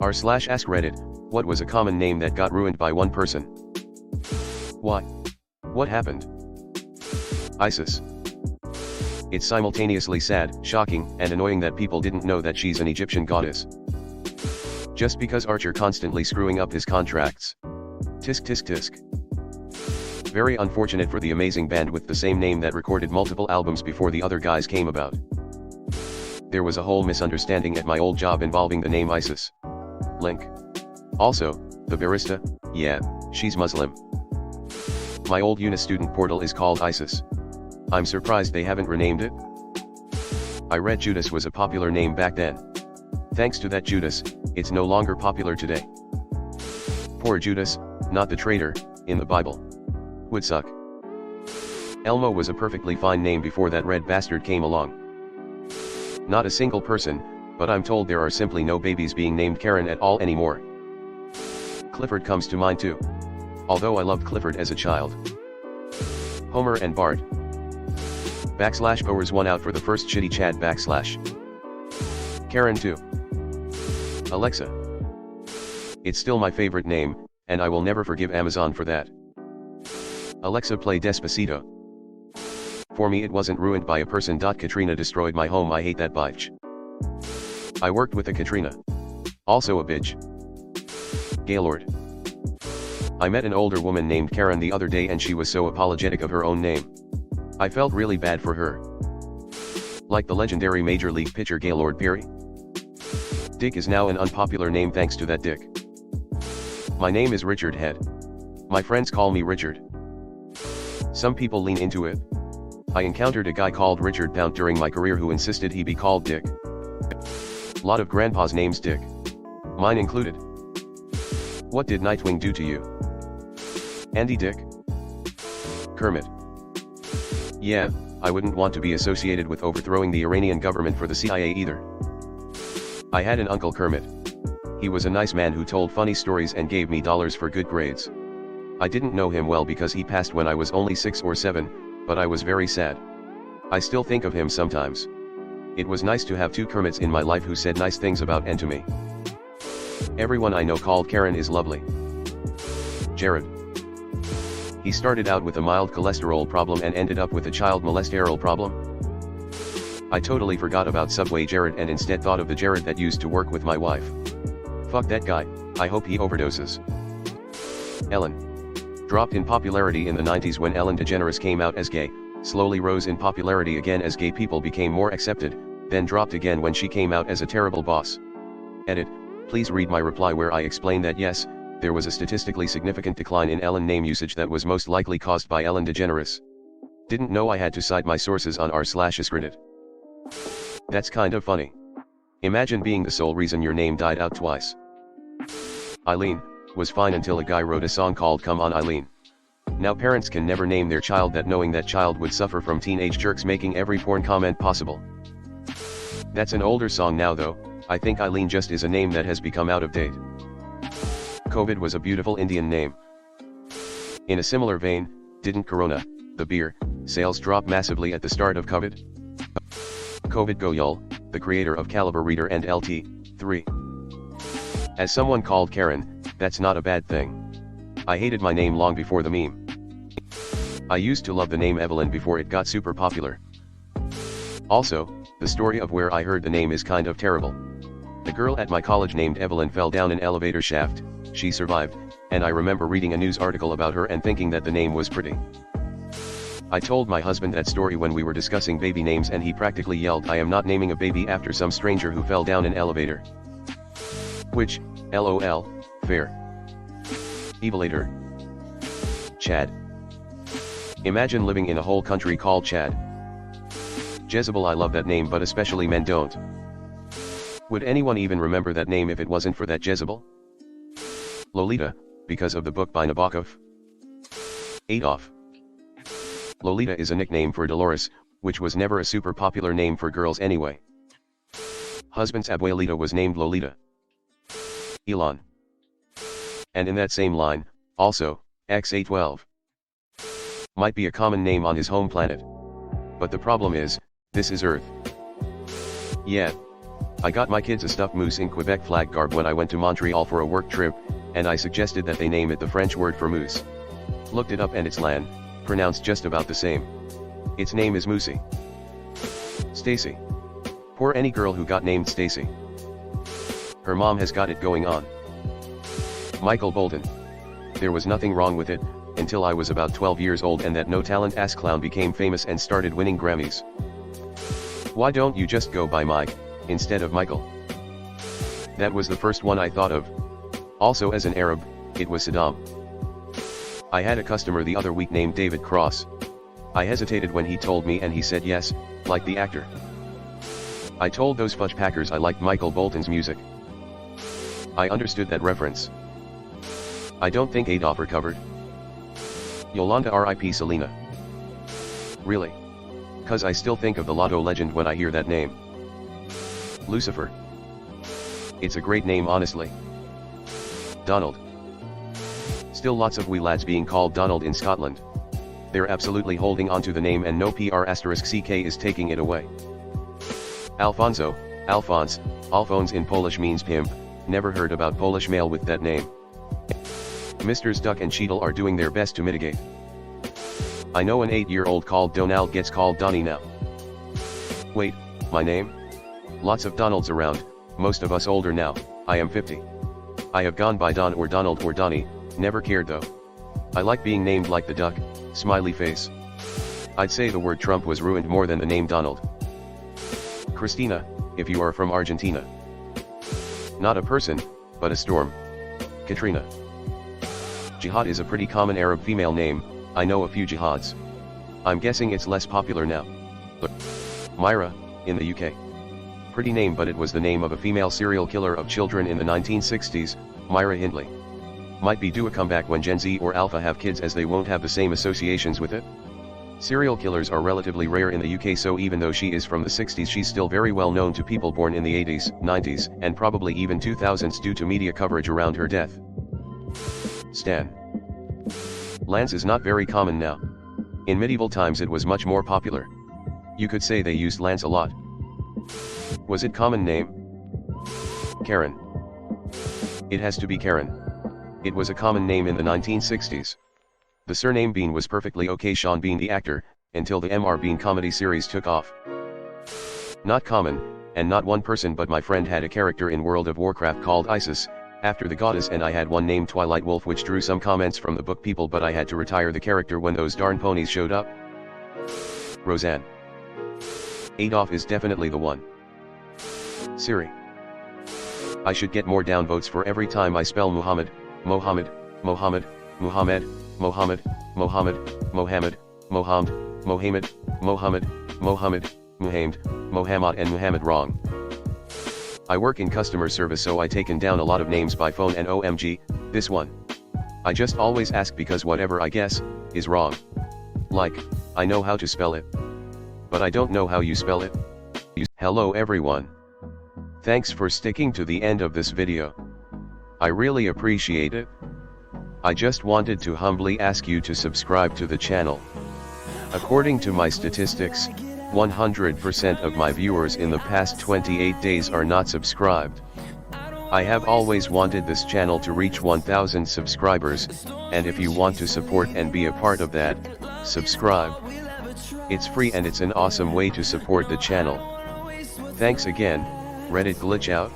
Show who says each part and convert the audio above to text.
Speaker 1: r/AskReddit, what was a common name that got ruined by one person? Why? What happened? ISIS. It's simultaneously sad, shocking, and annoying that people didn't know that she's an Egyptian goddess. Just because Archer constantly screwing up his contracts. Tisk tisk tisk. Very unfortunate for the amazing band with the same name that recorded multiple albums before the other guys came about. There was a whole misunderstanding at my old job involving the name ISIS. Link. Also, the barista, yeah, she's Muslim. My old uni student portal is called ISIS. I'm surprised they haven't renamed it. I read Judas was a popular name back then. Thanks to that Judas, it's no longer popular today. Poor Judas, not the traitor, in the Bible. Would suck. Elmo was a perfectly fine name before that red bastard came along. Not a single person, but I'm told there are simply no babies being named Karen at all anymore. Clifford comes to mind too. Although I loved Clifford as a child. Homer and Bart. Powers 1 out for the first shitty Chad / Karen 2. Alexa. It's still my favorite name, and I will never forgive Amazon for that. Alexa, play Despacito. For me it wasn't ruined by a person. Katrina destroyed my home. I hate that bitch. I worked with a Katrina. Also a bitch. Gaylord. I met an older woman named Karen the other day and she was so apologetic of her own name. I felt really bad for her. Like the legendary Major League pitcher Gaylord Perry. Dick is now an unpopular name thanks to that dick. My name is Richard Head. My friends call me Richard. Some people lean into it. I encountered a guy called Richard Pound during my career who insisted he be called Dick. Lot of grandpa's names Dick. Mine included. What did Nightwing do to you? Andy Dick? Kermit. Yeah, I wouldn't want to be associated with overthrowing the Iranian government for the CIA either. I had an uncle Kermit. He was a nice man who told funny stories and gave me dollars for good grades. I didn't know him well because he passed when I was only 6 or 7, but I was very sad. I still think of him sometimes. It was nice to have 2 Kermits in my life who said nice things about and to me. Everyone I know called Karen is lovely. Jared. He started out with a mild cholesterol problem and ended up with a child molestation problem. I totally forgot about Subway Jared and instead thought of the Jared that used to work with my wife. Fuck that guy, I hope he overdoses. Ellen. Dropped in popularity in the 90s when Ellen DeGeneres came out as gay, slowly rose in popularity again as gay people became more accepted, then dropped again when she came out as a terrible boss. Edit, please read my reply where I explain that yes, there was a statistically significant decline in Ellen name usage that was most likely caused by Ellen DeGeneres. Didn't know I had to cite my sources on r/AskReddit. That's kind of funny. Imagine being the sole reason your name died out twice. Eileen was fine until a guy wrote a song called Come On Eileen. Now parents can never name their child that knowing that child would suffer from teenage jerks making every porn comment possible. That's an older song now though, I think Eileen just is a name that has become out of date. COVID was a beautiful Indian name. In a similar vein, didn't Corona, the beer, sales drop massively at the start of COVID? COVID Goyal, the creator of Caliber Reader and LT3. As someone called Karen, that's not a bad thing. I hated my name long before the meme. I used to love the name Evelyn before it got super popular. Also, the story of where I heard the name is kind of terrible. The girl at my college named Evelyn fell down an elevator shaft, she survived, and I remember reading a news article about her and thinking that the name was pretty. I told my husband that story when we were discussing baby names and he practically yelled, I am not naming a baby after some stranger who fell down an elevator. Which, LOL, fair. Evelator. Chad. Imagine living in a whole country called Chad. Jezebel, I love that name but especially men don't. Would anyone even remember that name if it wasn't for that Jezebel? Lolita, because of the book by Nabokov. Adolf. Lolita is a nickname for Dolores, which was never a super popular name for girls anyway. Husband's abuelita was named Lolita. Elon. And in that same line, also, XA12. Might be a common name on his home planet. But the problem is, this is Earth. Yeah. I got my kids a stuffed moose in Quebec flag garb when I went to Montreal for a work trip, and I suggested that they name it the French word for moose. Looked it up and it's Lan, pronounced just about the same. Its name is Moosey. Stacy. Poor any girl who got named Stacy. Her mom has got it going on. Michael Bolton. There was nothing wrong with it, until I was about 12 years old and that no talent ass clown became famous and started winning Grammys. Why don't you just go by Mike, instead of Michael? That was the first one I thought of. Also, as an Arab, it was Saddam. I had a customer the other week named David Cross. I hesitated when he told me and he said yes, like the actor. I told those fudge packers I liked Michael Bolton's music. I understood that reference. I don't think Adolf recovered. Yolanda R.I.P. Selena. Really? 'Cause I still think of the Lotto legend when I hear that name. Lucifer. It's a great name honestly. Donald. Still lots of wee lads being called Donald in Scotland. They're absolutely holding onto the name and no PR*CK is taking it away. Alfonso, Alphonse, Alphonse in Polish means pimp, never heard about Polish male with that name. Misters Duck and Cheadle are doing their best to mitigate. I know an 8-year-old called Donald gets called Donnie now. Wait, my name? Lots of Donalds around, most of us older now, I am 50. I have gone by Don or Donald or Donnie, never cared though. I like being named like the duck, smiley face. I'd say the word Trump was ruined more than the name Donald. Christina, if you are from Argentina. Not a person, but a storm. Katrina. Jihad is a pretty common Arab female name, I know a few jihads. I'm guessing it's less popular now. Look. Myra, in the UK. Pretty name, but it was the name of a female serial killer of children in the 1960s, Myra Hindley. Might be due a comeback when Gen Z or Alpha have kids, as they won't have the same associations with it. Serial killers are relatively rare in the UK, so even though she is from the 60s, she's still very well known to people born in the 80s, 90s, and probably even 2000s due to media coverage around her death. Stan. Lance is not very common now. In medieval times it was much more popular. You could say they used Lance a lot. Was it common name? Karen. It has to be Karen. It was a common name in the 1960s. The surname Bean was perfectly okay, Sean Bean the actor, until the Mr. Bean comedy series took off. Not common, and not one person but my friend had a character in World of Warcraft called Isis, after the goddess, and I had one named Twilight Wolf, which drew some comments from the book people, but I had to retire the character when those darn ponies showed up. Roseanne. Adolf is definitely the one. Siri. I should get more downvotes for every time I spell Muhammad, Mohammed, Mohammed, Muhammad, Mohammed, Mohammed, Mohammed, Mohammed, Mohammed, Mohammed, Mohammed, Muhammad, Mohammed and Muhammad wrong. I work in customer service, so I taken down a lot of names by phone, and OMG, this one. I just always ask because whatever I guess is wrong. Like, I know how to spell it, but I don't know how you spell it. Hello everyone. Thanks for sticking to the end of this video. I really appreciate it. I just wanted to humbly ask you to subscribe to the channel. According to my statistics, 100% of my viewers in the past 28 days are not subscribed. I have always wanted this channel to reach 1000 subscribers, and if you want to support and be a part of that, subscribe. It's free and it's an awesome way to support the channel. Thanks again. Reddit glitch out.